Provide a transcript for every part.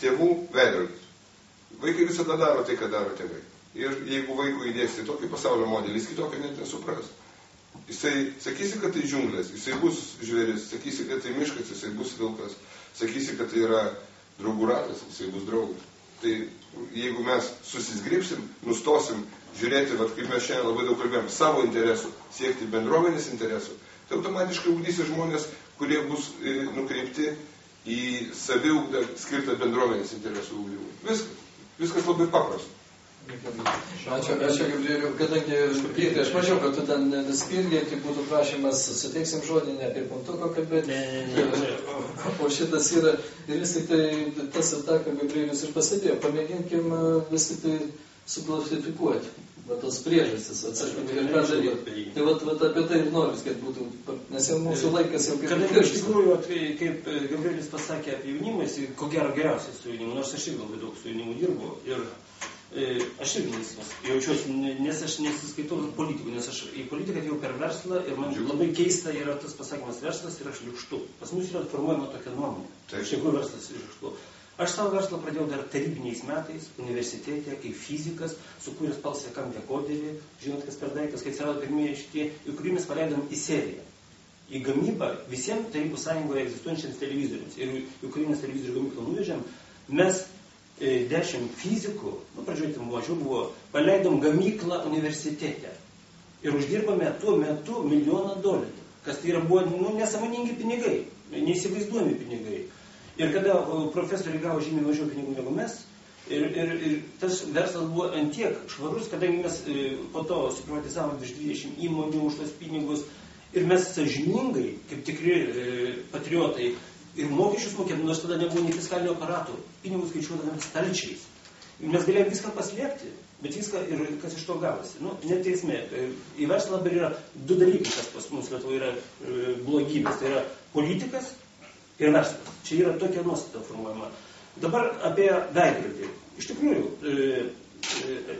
tėvų veidrodis. Vaikai visada daro tai, ką daro tėvai. Ir jeigu vaikui įdėsi tokį pasaulio modelį, jis kitokio net nesupras. Jisai sakysi, kad tai džiunglės, jisai bus žvėris, sakysi, kad tai miškas, jisai bus vilkas, sakysi, kad tai yra draugų ratas, jisai bus draugas. Tai jeigu mes susizgripsim, nustosim žiūrėti, vat, kaip mes šiandien labai daug kalbėjom, savo interesų, siekti bendruomenės interesų, tai automatiškai ugdysi žmonės, kurie bus nukreipti į saviugdą skirtą bendruomenės interesų ugdymui. Viskas labai paprasta. Ačiū, Gabrieliu, kadangi Pietai, aš mačiau, kad tu ten nespirgiai, tai būtų prašymas, suteiksim žodį, ne apie punktuką kalbėti, o šitas yra, ir vis tik tai tas ir tą, ką Gabrielius ir pasėdėjo, pamėginkim vis tik tai suklasifikuoti, va tos priežastis, atsakyti, ir ką daryti. Tai va apie tai ir noriu, kad būtų, nes jau mūsų laikas jau kaip kadangi iš tikrųjų, kaip Gabrielius pasakė apie jaunimą, jis ko gero geriausiai su jaunimu, nors aš irgi labai daug su jaunimu dirbu ir aš irgi jaučiuosi, nes aš nesiskaitau politikų, nes aš į politiką atėjau per verslą ir man labai keista yra tas pasakymas verslas ir aš liukštu. Pas mus yra formuojama tokia nuomonė. Iš tikrųjų verslas ir liukštu. Aš savo verslą pradėjau dar tarybiniais metais universitete kaip fizikas, sukūręs palsakam dekoderį, žinot, kas per daiktas, kai atsirado pirmieji šitie, į kurį mes paleidom į seriją. Į gamybą visiems Tarybų Sąjungoje egzistuojančiams televizoriams ir į Ukrainos televizorių gamyklą nuvežėm, mes 10 fizikų, pradžioje tai mažiau buvo, paleidom gamyklą universitete ir uždirbame tuo metu $1 milijoną, kas tai yra buvo nesąmoningi pinigai, neįsivaizduojami pinigai. Ir kada profesoriai gavo žymiai mažiau pinigų negu mes, ir tas verslas buvo antiek švarus, kadangi mes po to suprivatizavom virš 20 įmonių už tos pinigus ir mes sąžiningai, kaip tikri patriotai, ir mokesčius mokėdami, nors tada nebuvo nei fiskalinio aparatų, pinigus skaičiuodami stalčiais. Mes galėjome viską paslėpti, bet viską ir kas iš to gavosi. Net teismė. Į verslą dabar yra 2 dalykai, kas pas mus Lietuvoje yra blogybės. Tai yra politikas ir verslas. Čia yra tokia nuostata formuojama. Dabar apie veidrodį. Iš tikrųjų,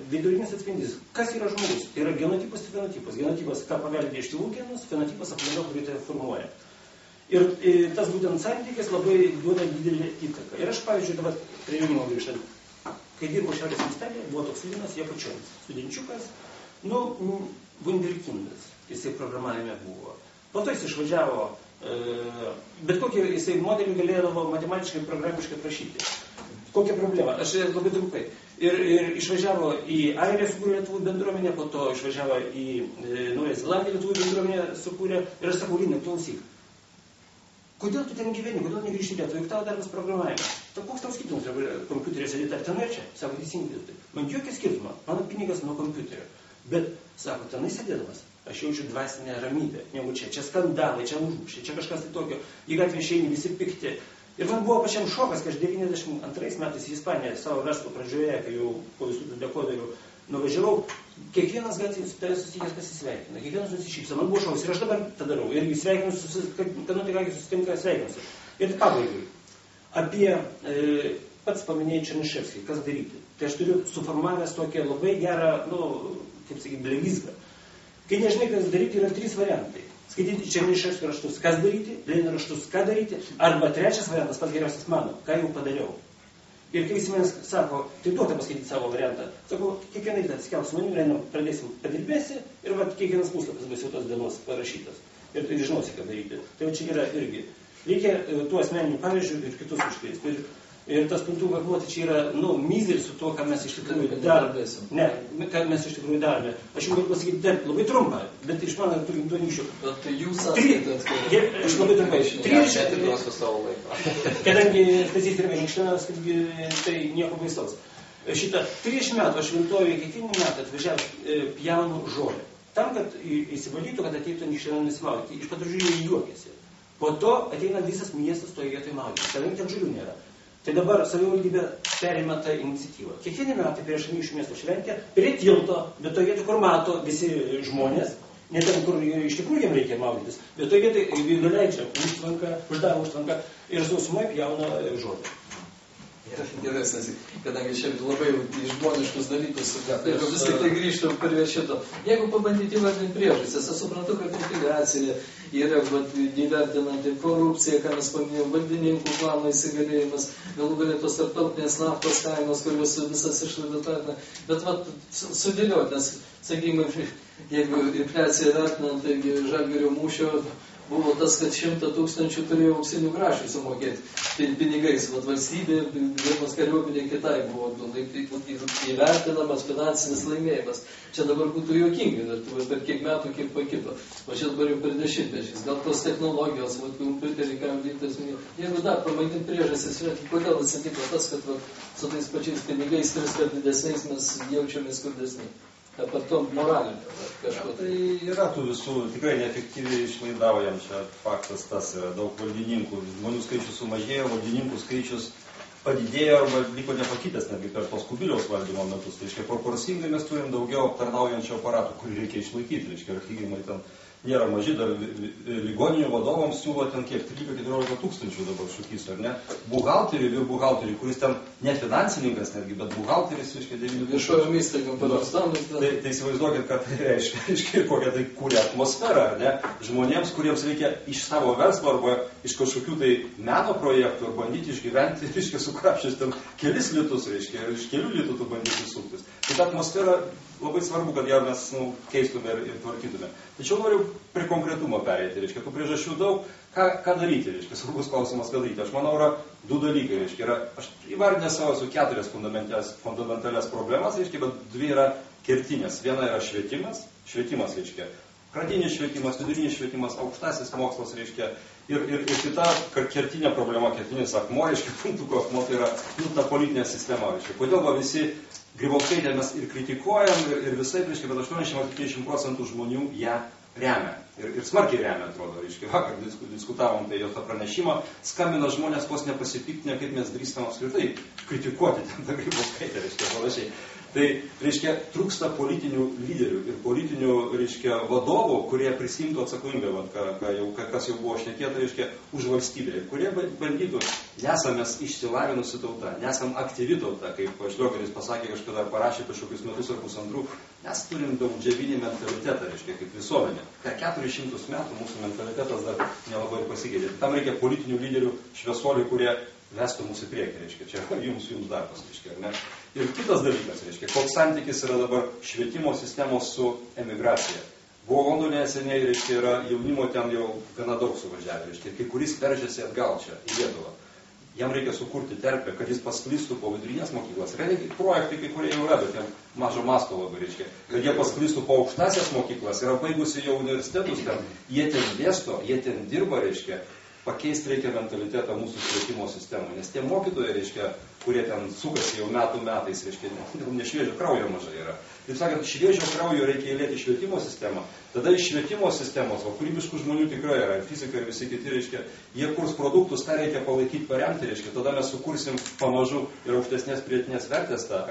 veidrodinis atspindys. Kas yra žmogus? Tai yra genotipas ir fenotipas. Genotipas, ką paveldė iš tėvų genus, fenotipas aplinka, kurį tai formuoja. Ir tas būtent santykis labai duoda didelį įtaką. Ir aš, pavyzdžiui, dabar prie jaunimo grįžtant, kai dirbau Šiaurės miestelėje, buvo toks Linas Jakučionis, studenčiukas, vunderkindas, jisai programavime buvo. Po to jis išvažiavo, bet kokį jisai modelį galėdavo matematiškai, programiškai prašyti. Kokia problema? Aš labai trumpai. Ir išvažiavo į Airiją, sukūrė Lietuvų bendruomenę, po to išvažiavo į Naująją Zelandiją, Lietuvų bendruomenę sukūrė. Ir aš sakau, Lina, klausyk. Kodėl tu ten gyveni, kodėl negrįžti Lietuvą, juk tavo darbas programavime? Koks tau skirtumas, kompiuterį sėdėti ar ten ar čia? Sako, teisingai. Man jokia skirtuma, mano pinigas nuo kompiuterio. Bet, sako, tenai sėdėdamas, aš jaučiu dvasinę ramybę, negu čia. Čia skandalai, čia užmušė, čia kažkas tai tokio. Į gatvę išeini visi pikti. Ir man buvo pačiam šokas, kad aš 92 metais į Ispaniją savo verslo pradžioje, kai jau po visų tų dekoderių nuvažiavau, kiekvienas gatvėje susitikęs pasisveikina, kiekvienas nusišypso, man buvo šaus ir aš dabar tą darau. Ir sveikinusi, kad nutikągi susitinka, sveikinusi. Ir pabaigai, apie, pats paminėjai Černiševskį, kas daryti. Tai aš turiu suformavęs tokią labai gerą, kaip sakyti, blevizgą. Kai nežinai, kas daryti, yra 3 variantai. Skaityti Černiševskio raštus, kas daryti, Lenino raštus, ką daryti, arba 3 variantas, pats geriausias mano, ką jau padariau. Ir kai visi manęs sako, tai duokite paskaityti savo variantą. Sakau, kiekvieną rytą atsikelsim su manim, Leninu, pradėsim padirbėsi ir kiekvienas puslapis bus jau tos dienos parašytas. Ir tai žinosi, ką daryti. Tai čia yra irgi. Reikia tų asmeninių pavyzdžių ir kitus iškleisti. Ir tas punktų galvoti čia yra, mizeris su to, ką mes iš tikrųjų darome. Ne, ką mes iš tikrųjų darome. Aš jums galiu pasakyti dar labai trumpą, bet iš mano turim du anykščių. Tai jūs sakėte, aš labai trumpai. 3 kadangi Stasys ir Minkštinas, tai nieko baisaus. 30 metų aš Šventovėje kiekvieną metą atvažiavęs pjaunu žolę. Tam, kad įsivalytų, kad ateitų Minkštiną nusimaudyti. Iš pat pradžių jie juokiasi. Po to ateina visas miestas toje vietoje maudyti. Kadangi ten žolių nėra. Tai dabar savivaldybė perima tą iniciatyvą. Kiekvieną metą prieš Anykščių miesto šventę prie tilto, bet toje vietoje, kur mato visi žmonės, ne ten, kur iš tikrųjų jiems reikia maudytis, bet toje vietoje nuleidžia uždaro užtvanką ir sausumai pjauna žolę. geresnis, kadangi čia labai į žmoniškus dalykus, ir vis tik tai grįžtų prie šito. Jeigu pabandyti įvardinti priežastis, aš suprantu, kad infiliacija yra įvertinant korupciją, ką mes paminėjom, valdininkų plano įsigalėjimas, galų galia tos tarptautinės naftos kainos, kurios visas išlaidas, bet sudėlioti, nes, sakykime, jeigu infliacija vertinant, taigi Žalgirio mūšio buvo tas, kad 100 000 turėjo auksinių grašių sumokėti pinigais, vat valstybė, vienos kariuomenė kitai buvo įvertinamas finansinis laimėjimas. Čia dabar būtų juokinga, per kiek metų, kiek pakito. O čia dabar jau per 10-mečiais. Gal tos technologijos, kompiuteriai, ką vyktas minėjo. Jeigu dar pamėginti priežastis, kodėl atsitiko tas, kad su tais pačiais pinigais 3 kart didesniais mes jaučiamės skurdesni. Apart to moralinio kažko. Tai yra tų visų tikrai neefektyviai išlaidavojam, čia faktas tas yra daug valdininkų, žmonių skaičius sumažėjo, valdininkų skaičius padidėjo arba liko nepakitęs netgi per tos Kubiliaus valdymo metus. Tai reiškia, proporcingai mes turim daugiau aptarnaujančių aparatų, kurį reikia išlaikyti, reiškia, atlyginimai ten nėra maži, dar ligoninių vadovams siūlo ten kiek 13-14 tūkstančių dabar šūkys, ar ne? Buhalteriui, kuris ten ne finansininkas netgi, bet buhalteris, reiškia, 9 tūkstančių. Viešojom įstaigom padarstamus. Tai įsivaizduokit, kad tai reiškia, kokią tai kūrė atmosferą, ar ne? Žmonėms, kuriems reikia iš savo verslo arba iš kažkokių tai meno projektų ar bandyti išgyventi, reiškia, sukrapščius ten kelis litus, reiškia, ir iš kelių litų tu bandyti suktis. Tai ta atmosfera labai svarbu, kad ją mes keistume ir tvarkytume. Tačiau noriu prie konkretumo perėti, reiškia, tų priežasčių daug, ką daryti, reiškia, svarbus klausimas, ką daryti. Aš manau, yra 2 dalykai, reiškia, aš įvardinęs savo su 4 fundamentalias problemas, reiškia, bet 2 yra kertinės. Viena yra švietimas, reiškia, pradinis švietimas, vidurinis švietimas, aukštasis mokslas, reiškia, ir kita kertinė problema, kertinis akmuo, reiškia, puntuko akmuo, tai yra ta politinė sistema, reiškia. Kodėl va visi Grybauskaitę mes ir kritikuojam, ir visai, reiškia, bet 80-90% žmonių ją remia. Ir smarkiai remia, atrodo, reiškia, vakar diskutavom tai jos tą pranešimą, skambina žmonės, vos nepasipiktinę, kaip mes drįstam apskritai kritikuoti ten tą Grybauskaitę, reiškia, panašiai. Tai, reiškia, trūksta politinių lyderių ir politinių, reiškia, vadovų, kurie prisimtų atsakomybę, kas jau buvo šnekėta, reiškia, už valstybę, kurie bandytų, nesam mes išsilavinusi tauta, nesam aktyvi tauta, kaip Šliogeris pasakė kažkada ar parašė kažkokius metus ar pusantrų, mes turim daudžiavinį mentalitetą, reiškia, kaip visuomenė. Per 400 metų mūsų mentalitetas dar nelabai pasikeitė. Tam reikia politinių lyderių, šviesuolių, kurie vestų mūsų į priekį, reiškia, čia jums darbas, reiškia, ar ne? Ir kitas dalykas, reiškia, koks santykis yra dabar švietimo sistemos su emigracija. Buvo Londone seniai, reiškia, yra jaunimo ten jau gana daug suvažiavę, reiškia, kai kuris veržiasi atgal čia į Lietuvą. Jam reikia sukurti terpę, kad jis pasklistų po vidurinės mokyklas. Projektai kai kurie jau yra, bet jam mažo masto labai, reiškia, kad jie pasklistų po aukštasias mokyklas, yra baigusi jau universitetus ten, jie ten dėsto, jie ten dirba, reiškia. Pakeisti reikia mentalitetą mūsų švietimo sistemą, nes tie mokytojai, reiškia, kurie ten sukasi jau metais, reiškia, ne šviežio kraujo mažai yra. Taip sakant, šviežio kraujo reikia įlėti į švietimo sistemą, tada iš švietimo sistemos, o kūrybiškų žmonių tikrai yra, ir fizika, ir visi kiti, reiškia, jie kurs produktus, tą reikia palaikyti, paremti, reiškia, tada mes sukursim pamažu ir aukštesnės pridėtinės vertės tą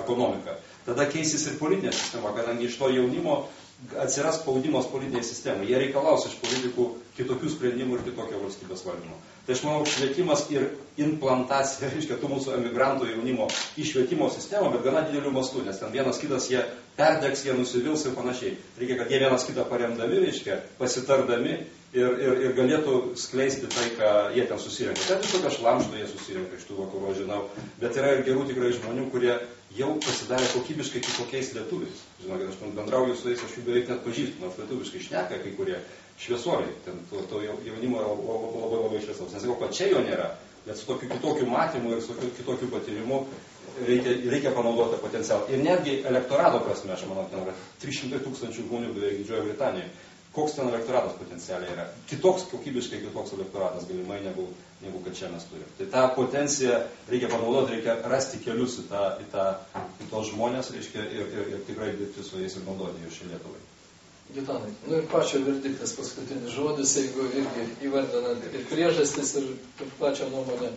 ekonomiką. Tada keisis ir politinė sistema, kadangi iš to jaunimo atsiras spaudimas politinėje sistemoje. Jie reikalaus iš politikų kitokių sprendimų ir kitokio valstybės valdymo. Tai aš manau, švietimas ir implantacija, reiškia, tų mūsų emigrantų jaunimo į švietimo sistemą, bet gana didelių mastų, nes ten vienas kitas jie perdegs, jie nusivils ir panašiai. Reikia, kad jie vienas kitą paremdami, reiškia, pasitardami ir galėtų skleisti tai, ką jie ten susirenka. Ten visokią šlamštą jie susirenka iš tų vakarų, žinau, bet yra ir gerų tikrai žmonių, kurie jau pasidarė kokybiškai kitokiais lietuviais. Žinokit, aš bendrauju su jais, aš jų beveik net pažįstu, nors lietuviškai šneka kai kurie šviesuoliai, ten to jaunimo yra labai šviesaus. Nesakau, kad čia jo nėra, bet su tokiu kitokiu matymu ir su kitokiu patyrimu reikia panaudoti potencialą. Ir netgi elektorato prasme, aš manau, ten yra 300 000 žmonių beveik Didžiojoje Britanijoje. Koks ten elektoratas potencialiai yra? Kitoks, kokybiškai kitoks elektoratas galimai negu kad čia mes turime. Tai tą potenciją reikia panaudoti, reikia rasti kelius į tos žmonės, reiškia, ir tikrai dirbti su jais ir naudoti jų šią Lietuvai. Gitanai, ir pačio verdiktas paskutinis žodis, jeigu irgi įvardinant ir priežastis ir pačią nuomonę,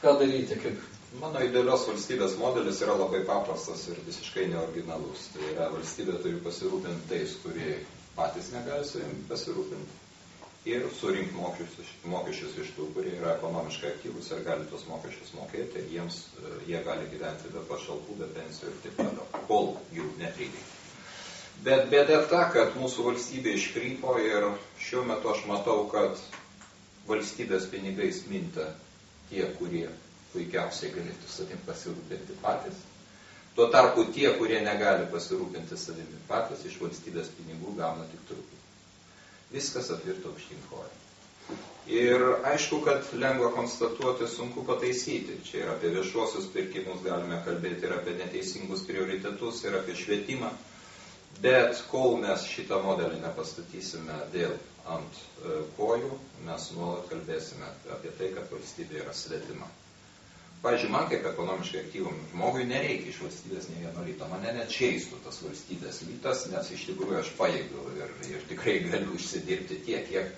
ką daryti, kaip. Mano idealios valstybės modelis yra labai paprastas ir visiškai neoriginalus. Tai yra valstybė turi pasirūpinti tais, kurie patys negali savim pasirūpinti. ir surinkti mokesčius iš tų, kurie yra ekonomiškai aktyvus ir gali tos mokesčius mokėti, ir jie gali gyventi be pašalpų, be pensijų ir taip toliau, kol jų neprireikia. Bet bėda ta, kad mūsų valstybė iškrypo ir šiuo metu aš matau, kad valstybės pinigais minta tie, kurie puikiausiai galėtų savim pasirūpinti patys. Tuo tarpu tie, kurie negali pasirūpinti savimi patys, iš valstybės pinigų gauna tik truputį. Viskas apvirto aukštyn koją. Ir aišku, kad lengva konstatuoti, sunku pataisyti. Čia ir apie viešuosius pirkimus galime kalbėti, ir apie neteisingus prioritetus, ir apie švietimą. Bet kol mes šitą modelį nepastatysime vėl ant kojų, mes nuolat kalbėsime apie tai, kad valstybė yra svetima. Pavyzdžiui, man kaip ekonomiškai aktyvum žmogui nereikia iš valstybės nei vieno lyto. Mane net čeistų tas valstybės lytas, nes iš tikrųjų aš pajėgiu ir tikrai galiu užsidirbti tiek, kiek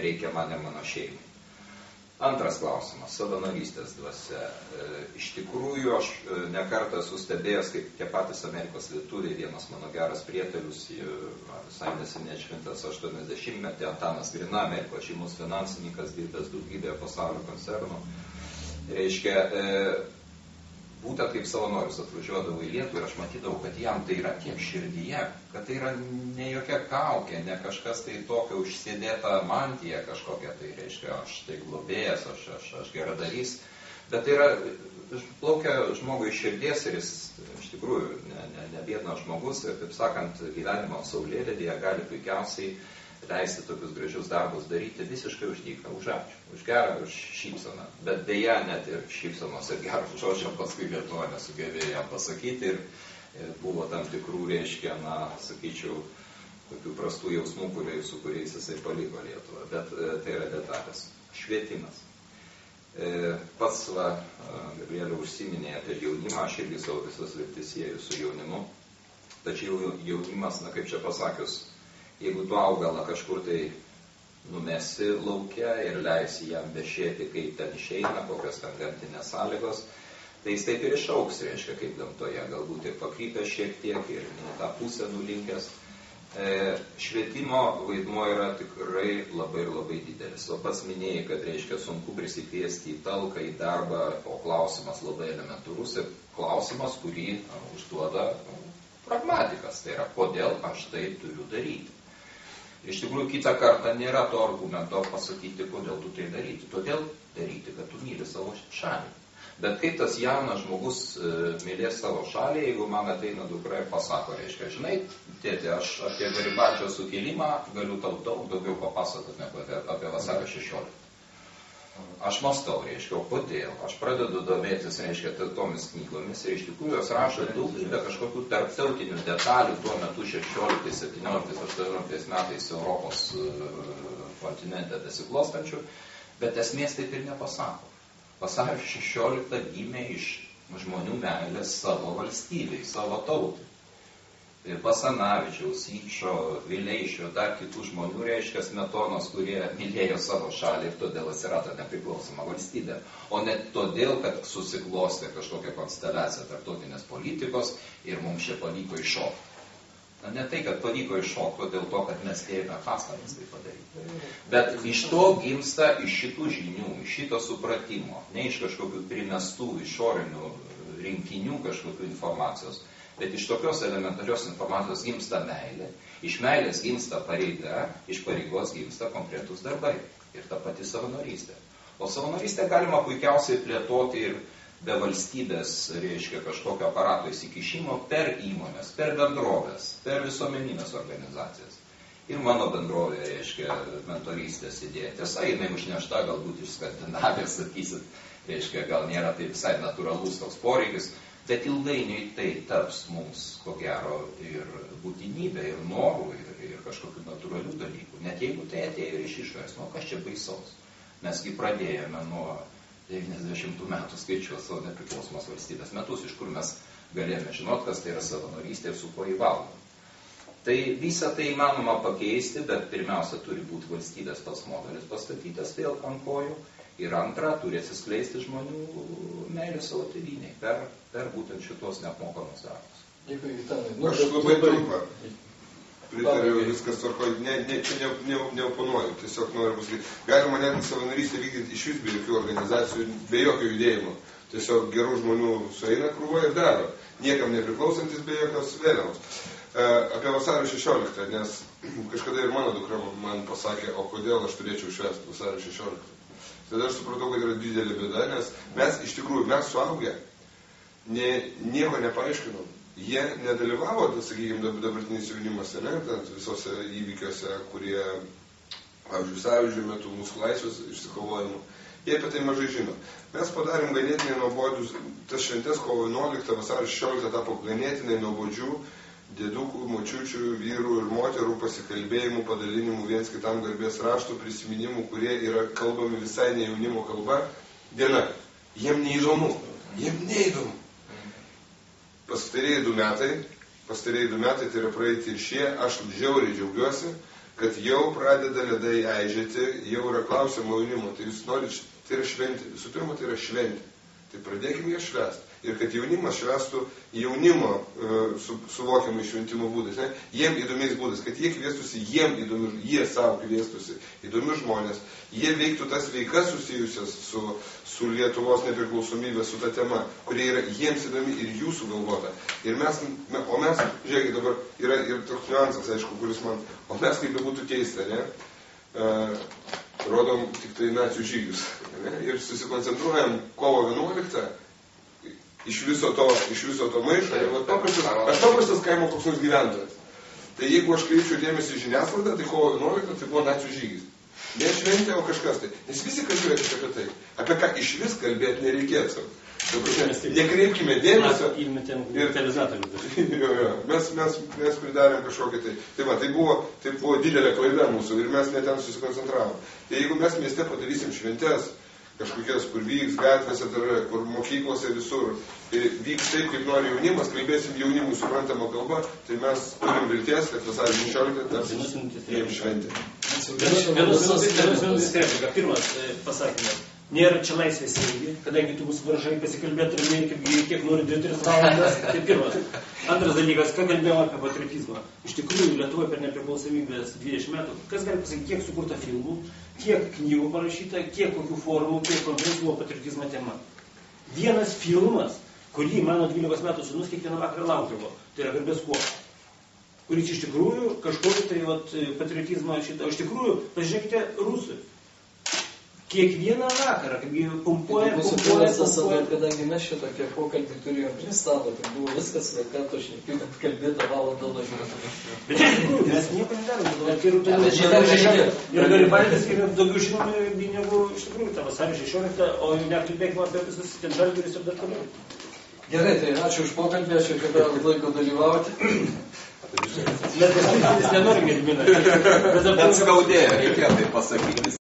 reikia mane mano šeimai. Antras klausimas, savanorystės dvasia. Iš tikrųjų, aš nekartą esu stebėjęs, kaip tie patys Amerikos lietuviai, vienas mano geras prietelius, visai neseniai šventas 80-metį, Antanas Grina, Amerikos žymus finansininkas, dirbęs daugybėje pasaulio koncernų, reiškia, būtent kaip savanorius atvažiuodavo į Lietuvą ir aš matydavau, kad jam tai yra tiek širdyje, kad tai yra ne jokia kaukė, ne kažkas tai tokio užsėdėta mantija kažkokia, tai reiškia, aš tai globėjas, aš geradarys, bet tai yra plaukia žmogui iš širdies ir jis iš tikrųjų ne biednas žmogus ir, taip sakant, gyvenimo saulėlydėje gali puikiausiai leisti tokius gražius darbus daryti visiškai už dyką, už ačiū, už gerą, už šypsaną. Bet beje, net ir šypsanos ir gerų žodžio paskui Lietuva nesugebėjo jam pasakyti ir buvo tam tikrų, reiškia, sakyčiau, tokių prastų jausmų, su kuriais jisai paliko Lietuvą. Bet tai yra detalės. Švietimas. Pats Gabrielė užsiminė apie jaunimą, aš irgi savo visas viltis sieju su jaunimu. Tačiau jaunimas, kaip čia pasakius, jeigu tu augalą kažkur tai numesi laukia ir leisi jam bešėti, kaip ten išeina, kokios ten gamtinės sąlygos, tai jis taip ir išauks, reiškia, kaip gamtoje, galbūt ir pakrypęs šiek tiek ir į tą pusę nulinkęs. Švietimo vaidmuo yra tikrai labai ir labai didelis. O pats minėjai, kad reiškia sunku prisikviesti į talką, į darbą, o klausimas labai elementarus ir klausimas, kurį užduoda pragmatikas. Tai yra, kodėl aš tai turiu daryti. Iš tikrųjų, kitą kartą nėra to argumento pasakyti, kodėl tu tai daryti. Todėl daryti, kad tu myli savo šalį. Bet kaip tas jaunas žmogus mylės savo šalį, jeigu man ateina dukra ir pasako, reiškia, žinai, tėti, aš apie Garibalčio sukilimą galiu tau daug daugiau papasakoti negu apie vasario 16. Aš mąstau, reiškia, o kodėl? Aš pradedu domėtis, reiškia, tomis knygomis ir iš tikrųjų jos rašo daugybę kažkokių tarptautinių detalių tuo metu 16, 17, 18 metais Europos kontinente besiklostančių, bet esmės taip ir nepasako. Vasario 16 gimė iš žmonių meilės savo valstybei, savo tautai. Basanavičiaus, Ykšo, Vileišio, dar kitų žmonių, reiškia, Smetonos, kurie mylėjo savo šalį ir todėl atsirado nepriklausoma valstybė. O ne todėl, kad susiklostė kažkokia konsteliacija tarptautinės politikos ir mums čia pavyko iššokti. Ne tai, kad pavyko iššokti, o dėl to, kad mes dėjome pastangas tai padaryti. Bet iš to gimsta iš šitų žinių, iš šito supratimo, ne iš kažkokių primestų išorinių rinkinių kažkokių informacijos. Bet iš tokios elementarios informacijos gimsta meilė, iš meilės gimsta pareiga, iš pareigos gimsta konkretus darbai ir ta pati savanorystė. O savanorystę galima puikiausiai plėtoti ir be valstybės, reiškia, kažkokio aparato įsikišimo per įmonės, per bendrovės, per visuomeninės organizacijas. Ir mano bendrovė, reiškia, mentorystės idėja. Tiesa, jinai užnešta galbūt iš Skandinavijos, sakysit, reiškia, gal nėra tai visai natūralus toks poreikis, bet ilgainiui tai taps mums, ko gero, ir būtinybė, ir norų, ir kažkokių natūralių dalykų. Net jeigu tai atėjo ir iš išorės, kas čia baisaus. Mesgi pradėjome nuo 90 metų skaičiuos savo nepriklausomos valstybės metus, iš kur mes galėjome žinot, kas tai yra savanorystė ir su kuo įvalgom. Tai visą tai įmanoma pakeisti, bet pirmiausia turi būti valstybės tas modelis pastatytas vėl ant kojų. Ir antra, turi atsiskleisti žmonių meilę savo tėvynei per būtent šitos neapmokamus darbus. Dėkui, Gitanai. Aš labai trumpa. pritariu, viskas tvarkoju, čia neoponuoju, tiesiog noriu pasakyti. Galima net savanorystę vykdyti iš vis be jokių organizacijų, be jokio judėjimo. Tiesiog gerų žmonių sueina krūva ir daro, niekam nepriklausantis be jokios vėliavos. Apie vasario 16, nes kažkada ir mano dukra man pasakė, o kodėl aš turėčiau švęsti vasario 16. Tada aš supratau, kad yra didelė bėda, nes mes iš tikrųjų, mes suaugę, nieko nepaaiškinom. Jie nedalyvavo, sakykime, dabartinis jaunimas, ne, visose įvykiuose, kurie, pavyzdžiui, sąjūdžio metu mūsų laisvės išsikovojimų. Jie apie tai mažai žino. Mes padarėm ganėtinai nuobodžius, tas šventės kovo 11, vasario 16 tapo ganėtinai nuobodžių dėdukų, močiučių, vyrų ir moterų pasikalbėjimų, padalinimų viens kitam garbės raštų, prisiminimų, kurie yra kalbami visai ne jaunimo kalba. Diena. Jiem neįdomu. Pastarėjai 2 metai, tai yra praeiti ir šie, aš žiauriai džiaugiuosi, kad jau pradeda ledai aižėti, jau yra klausimo jaunimo, tai jūs norite, tai yra šventė, visų pirma, tai yra šventė, tai pradėkime ją švęsti. Ir kad jaunimas švęstų jaunimo suvokiamai šventimo būdais, ne? Jiem įdomiais būdais, kad jie kviestųsi, jie savo kviestųsi įdomius žmonės, jie veiktų tas veikas susijusias su Lietuvos nepriklausomybė, su ta tema, kurie yra jiems įdomi ir jų sugalvota. Ir mes, žiūrėkit, dabar yra ir toks niuansas, aišku, kuris man, o mes kaip būtų keista, ne? Rodom tik tai nacių žygius, ne? Ir susikoncentruojam kovo 11 iš viso to maišo, ir aš paprastas kaimo koks nors gyventojas. Tai jeigu aš kreipčiau dėmesį į žiniasklaidą, tai kovo 11 tai buvo nacių žygis. Ne šventė, o kažkas tai. Nes visi kalbėjo tik apie tai. Apie ką iš vis kalbėti nereikėtų. Nekreipkime dėmesio. Mes pridarėm kažkokį tai. Tai buvo didelė klaida mūsų ir mes net ten susikoncentravom. Tai jeigu mes mieste padarysim šventės, kažkokias, kur vyks gatvėse, kur mokyklose visur, vyks taip, kaip nori jaunimas, kalbėsim jaunimui suprantamą kalbą, tai mes turim vilties, kad vasario 16 taps jiems šventė. Pirmas pasakymas. Nėra čia laisvės irgi, kadangi tu mus varžai pasikalbėti ramiai, kiek nori 2-3 valandas. Tai pirmas. Antras dalykas, ką kalbėjome apie patriotizmą. Iš tikrųjų, Lietuvoje per nepriklausomybės 20 metų, kas gali pasakyti, kiek sukurta filmų, kiek knygų parašyta, kiek kokių formų, kiek konferencijų buvo patriotizmo tema. Vienas filmas, kurį mano 12 metų sūnus kiekvieną vakarą laukdavo, tai yra Garbės kuopa, kuris iš tikrųjų kažkokį tai patriotizmą šitą. Iš tikrųjų, pažiūrėkite rusui. Kiekvieną vakarą, kaip pumpuoja. Kadangi mes šitokie pokalbį turėjom prie stalo, tai buvo viskas, ką tu šneki, kad kalbėta valandą lažiuoti. Bet iš tikrųjų, mes nieko nedarom. Ir Garibaltis yra daugiau žinomi negu iš tikrųjų tą vasario 16, o nekalbėkime apie visus ten Žalgiris ir dar toliau. Gerai, tai ačiū už pokalbį, ačiū, kad davot laiko dalyvauti. Mes nenorime Gediminą. Bet skaudėjo, reikėjo tai pasakyti.